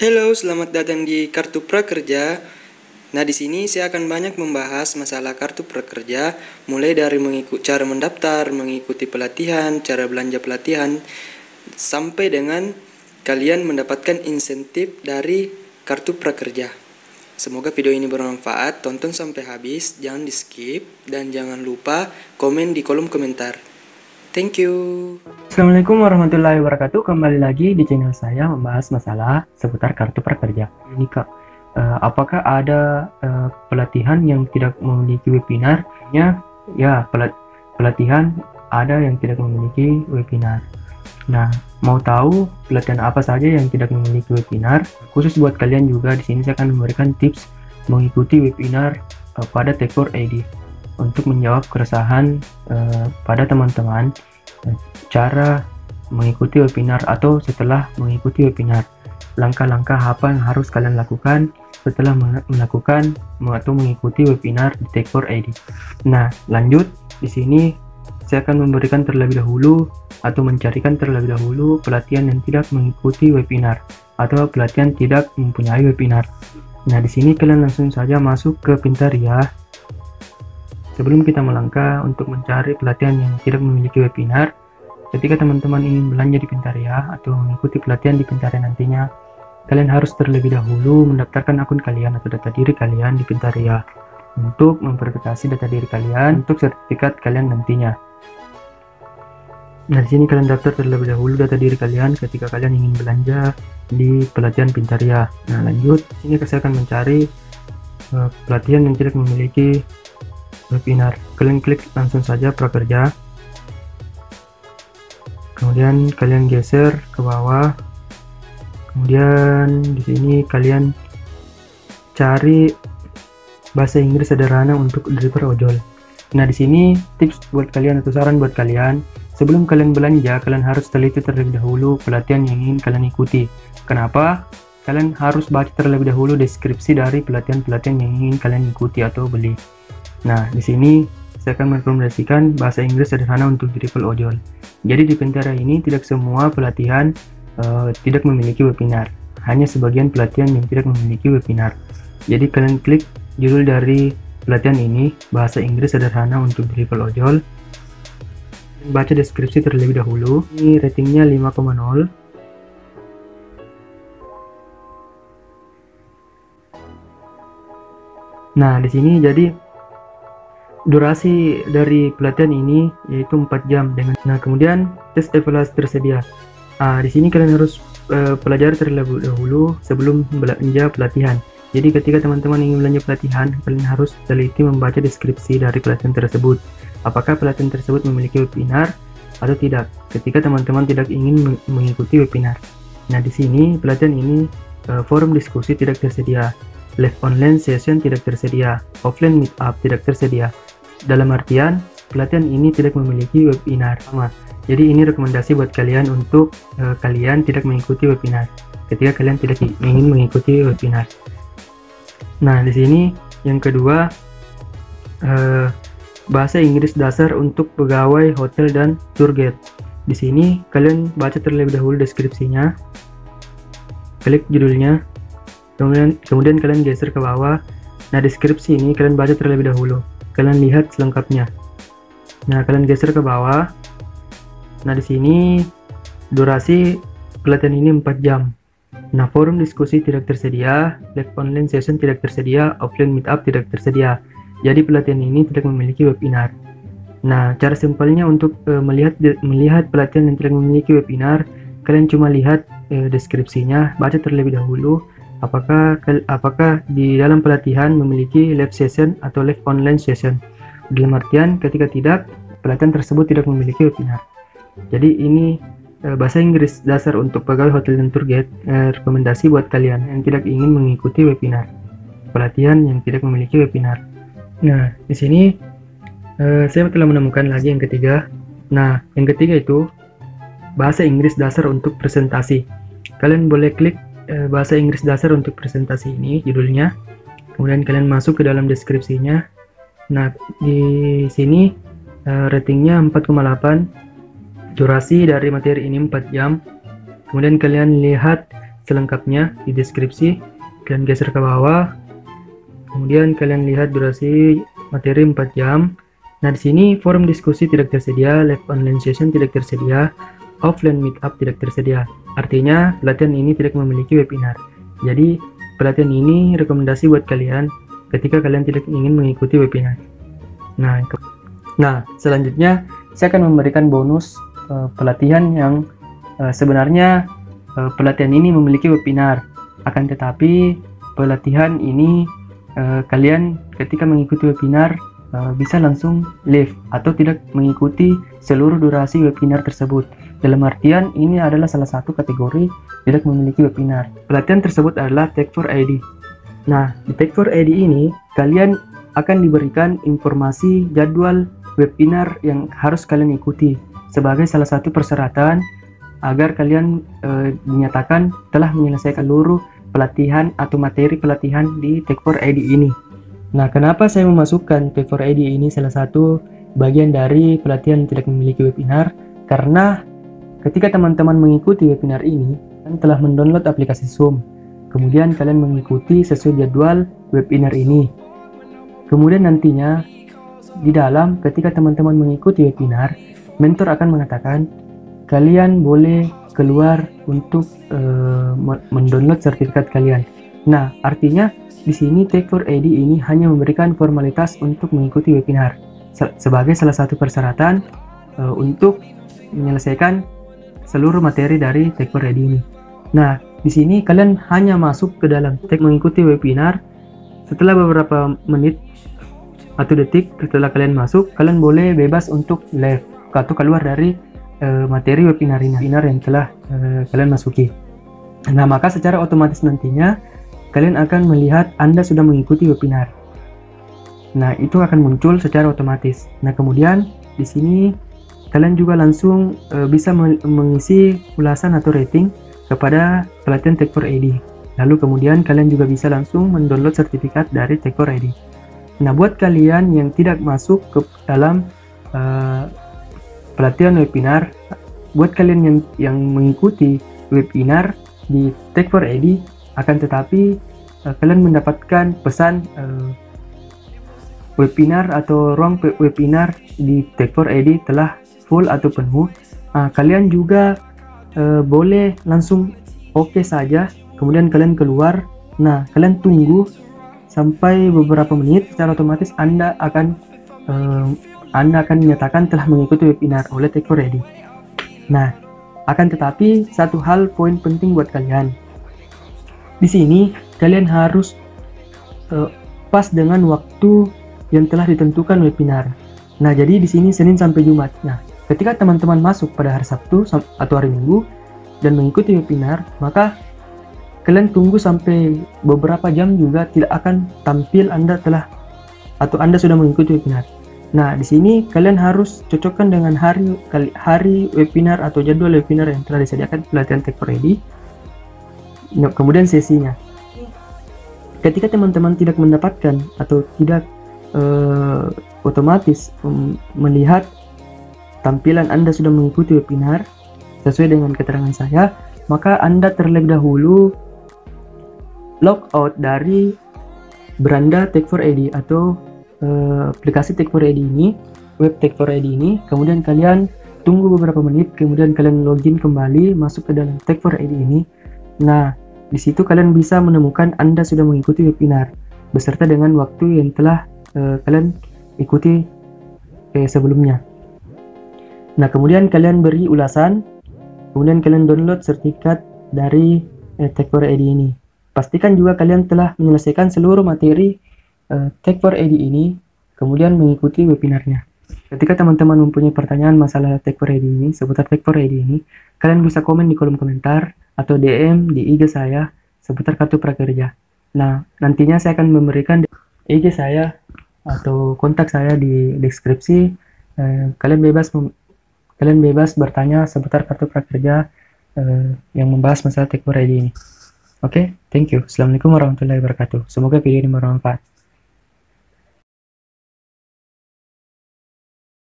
Halo, selamat datang di Kartu Prakerja. Nah, di sini saya akan banyak membahas masalah kartu prakerja, mulai dari cara mendaftar, mengikuti pelatihan, cara belanja pelatihan, sampai dengan kalian mendapatkan insentif dari kartu prakerja. Semoga video ini bermanfaat, tonton sampai habis, jangan di skip, dan jangan lupa komen di kolom komentar. Thank you. Assalamualaikum warahmatullahi wabarakatuh. Kembali lagi di channel saya membahas masalah seputar kartu prakerja. Ini Kak, apakah ada pelatihan yang tidak memiliki webinar? Ya, pelatihan ada yang tidak memiliki webinar. Nah, mau tahu pelatihan apa saja yang tidak memiliki webinar? Khusus buat kalian juga, di sini saya akan memberikan tips mengikuti webinar pada Tech4AD untuk menjawab keresahan pada teman-teman, cara mengikuti webinar atau setelah mengikuti webinar, langkah-langkah apa yang harus kalian lakukan setelah melakukan atau mengikuti webinar di Tech4AD. Nah, lanjut di sini saya akan memberikan terlebih dahulu atau mencarikan terlebih dahulu pelatihan yang tidak mengikuti webinar atau pelatihan tidak mempunyai webinar. Nah, di sini kalian langsung saja masuk ke Pintaria. Sebelum kita melangkah untuk mencari pelatihan yang tidak memiliki webinar, ketika teman-teman ingin belanja di Pintaria atau mengikuti pelatihan di Pintaria nantinya, kalian harus terlebih dahulu mendaftarkan akun kalian atau data diri kalian di Pintaria untuk memverifikasi data diri kalian untuk sertifikat kalian nantinya. Nah, di sini kalian daftar terlebih dahulu data diri kalian ketika kalian ingin belanja di pelatihan Pintaria. Nah, lanjut, sini saya akan mencari pelatihan yang tidak memiliki webinar. Kalian klik langsung saja prakerja, kemudian kalian geser ke bawah, kemudian di sini kalian cari bahasa Inggris sederhana untuk driver ojol. Nah, di sini tips buat kalian atau saran buat kalian, sebelum kalian belanja kalian harus teliti terlebih dahulu pelatihan yang ingin kalian ikuti. Kenapa? Kalian harus baca terlebih dahulu deskripsi dari pelatihan-pelatihan yang ingin kalian ikuti atau beli. Nah, di sini saya akan merekomendasikan bahasa Inggris sederhana untuk driver ojol. Jadi di Pintaria ini tidak semua pelatihan tidak memiliki webinar, hanya sebagian pelatihan yang tidak memiliki webinar. Jadi kalian klik judul dari pelatihan ini, bahasa Inggris sederhana untuk driver ojol. Baca deskripsi terlebih dahulu. Ini ratingnya 5,0. Nah, di sini jadi durasi dari pelatihan ini yaitu 4 jam dengan. Nah, kemudian tes evaluasi tersedia. Di sini kalian harus pelajari terlebih dahulu sebelum belanja pelatihan. Jadi ketika teman-teman ingin belanja pelatihan, kalian harus teliti membaca deskripsi dari pelatihan tersebut. Apakah pelatihan tersebut memiliki webinar atau tidak? Ketika teman-teman tidak ingin mengikuti webinar. Nah, di sini pelatihan ini forum diskusi tidak tersedia, live online session tidak tersedia, offline meetup tidak tersedia. Dalam artian, pelatihan ini tidak memiliki webinar sama. Jadi ini rekomendasi buat kalian untuk kalian tidak mengikuti webinar ketika kalian tidak ingin mengikuti webinar. Nah, di sini yang kedua, bahasa Inggris dasar untuk pegawai hotel dan tour guide. Di sini kalian baca terlebih dahulu deskripsinya, klik judulnya, kemudian kalian geser ke bawah. Nah, deskripsi ini kalian baca terlebih dahulu, kalian lihat selengkapnya. Nah, kalian geser ke bawah. Nah, di sini durasi pelatihan ini 4 jam. Nah, forum diskusi tidak tersedia, live online session tidak tersedia, offline meetup tidak tersedia. Jadi pelatihan ini tidak memiliki webinar. Nah, cara simpelnya untuk melihat pelatihan yang tidak memiliki webinar, kalian cuma lihat deskripsinya, baca terlebih dahulu apakah di dalam pelatihan memiliki live session atau live online session. Dalam artian ketika tidak, pelatihan tersebut tidak memiliki webinar. Jadi ini bahasa Inggris dasar untuk pegawai hotel dan tour guide, rekomendasi buat kalian yang tidak ingin mengikuti webinar, pelatihan yang tidak memiliki webinar. Nah, di sini saya telah menemukan lagi yang ketiga. Nah, yang ketiga itu bahasa Inggris dasar untuk presentasi. Kalian boleh klik bahasa Inggris dasar untuk presentasi ini, judulnya. Kemudian kalian masuk ke dalam deskripsinya. Nah, di sini ratingnya 4,8. Durasi dari materi ini 4 jam. Kemudian kalian lihat selengkapnya di deskripsi. Kalian geser ke bawah, kemudian kalian lihat durasi materi 4 jam. Nah, di sini forum diskusi tidak tersedia, live online session tidak tersedia, offline meetup tidak tersedia. Artinya pelatihan ini tidak memiliki webinar. Jadi pelatihan ini rekomendasi buat kalian ketika kalian tidak ingin mengikuti webinar. Nah, selanjutnya saya akan memberikan bonus pelatihan yang sebenarnya pelatihan ini memiliki webinar. Akan tetapi pelatihan ini kalian ketika mengikuti webinar bisa langsung live atau tidak mengikuti seluruh durasi webinar tersebut. Dalam artian ini adalah salah satu kategori tidak memiliki webinar. Pelatihan tersebut adalah Tech4ID. Nah, di Tech4ID ini kalian akan diberikan informasi jadwal webinar yang harus kalian ikuti sebagai salah satu persyaratan agar kalian dinyatakan telah menyelesaikan seluruh pelatihan atau materi pelatihan di Tech4ID ini. Nah, kenapa saya memasukkan Tech4ID ini salah satu bagian dari pelatihan tidak memiliki webinar? Karena ketika teman-teman mengikuti webinar ini, kalian telah mendownload aplikasi Zoom. Kemudian kalian mengikuti sesuai jadwal webinar ini. Kemudian nantinya di dalam ketika teman-teman mengikuti webinar, mentor akan mengatakan kalian boleh keluar untuk mendownload sertifikat kalian. Nah, artinya di sini Tech4ID ini hanya memberikan formalitas untuk mengikuti webinar sebagai salah satu persyaratan untuk menyelesaikan seluruh materi dari Tech4ID ini. Nah, di sini kalian hanya masuk ke dalam mengikuti webinar. Setelah beberapa menit atau detik setelah kalian masuk, kalian boleh bebas untuk live atau keluar dari materi webinar yang telah kalian masuki. Nah, maka secara otomatis nantinya kalian akan melihat Anda sudah mengikuti webinar. Nah, itu akan muncul secara otomatis. Nah, kemudian di sini kalian juga langsung bisa mengisi ulasan atau rating kepada pelatihan Tech4ID. Lalu kemudian kalian juga bisa langsung mendownload sertifikat dari Tech4ID. Nah, buat kalian yang tidak masuk ke dalam pelatihan webinar, buat kalian yang mengikuti webinar di Tech4ID, akan tetapi kalian mendapatkan pesan webinar atau ruang webinar di Tech4ID telah full atau penuh. Kalian juga boleh langsung oke saja, kemudian kalian keluar. Nah, kalian tunggu sampai beberapa menit, secara otomatis Anda akan dinyatakan telah mengikuti webinar oleh Tech4ID. Nah, akan tetapi satu hal poin penting buat kalian. Di sini kalian harus pas dengan waktu yang telah ditentukan webinar. Nah, jadi di sini Senin sampai Jumat. Nah, ketika teman-teman masuk pada hari Sabtu atau hari Minggu dan mengikuti webinar, maka kalian tunggu sampai beberapa jam juga tidak akan tampil Anda sudah mengikuti webinar. Nah, di sini kalian harus cocokkan dengan hari webinar atau jadwal webinar yang telah disediakan pelatihan Tech4ID. Nah, kemudian sesinya. Ketika teman-teman tidak mendapatkan atau tidak otomatis melihat tampilan Anda sudah mengikuti webinar sesuai dengan keterangan saya, maka Anda terlebih dahulu logout dari beranda Tech4ID atau aplikasi Tech4ID ini, web Tech4ID ini. Kemudian kalian tunggu beberapa menit, kemudian kalian login kembali masuk ke dalam Tech4ID ini. Nah, di situ kalian bisa menemukan Anda sudah mengikuti webinar beserta dengan waktu yang telah kalian ikuti sebelumnya. Nah, kemudian kalian beri ulasan, kemudian kalian download sertifikat dari Tech4ID ini. Pastikan juga kalian telah menyelesaikan seluruh materi Tech4ID ini, kemudian mengikuti webinarnya. Ketika teman-teman mempunyai pertanyaan masalah Tech4ID ini, seputar Tech4ID ini, kalian bisa komen di kolom komentar atau DM di IG saya seputar kartu prakerja. Nah, nantinya saya akan memberikan IG saya atau kontak saya di deskripsi. Kalian bebas bertanya seputar kartu prakerja yang membahas masalah Tech4ID ini. Oke, thank you. Assalamualaikum warahmatullahi wabarakatuh. Semoga video ini bermanfaat.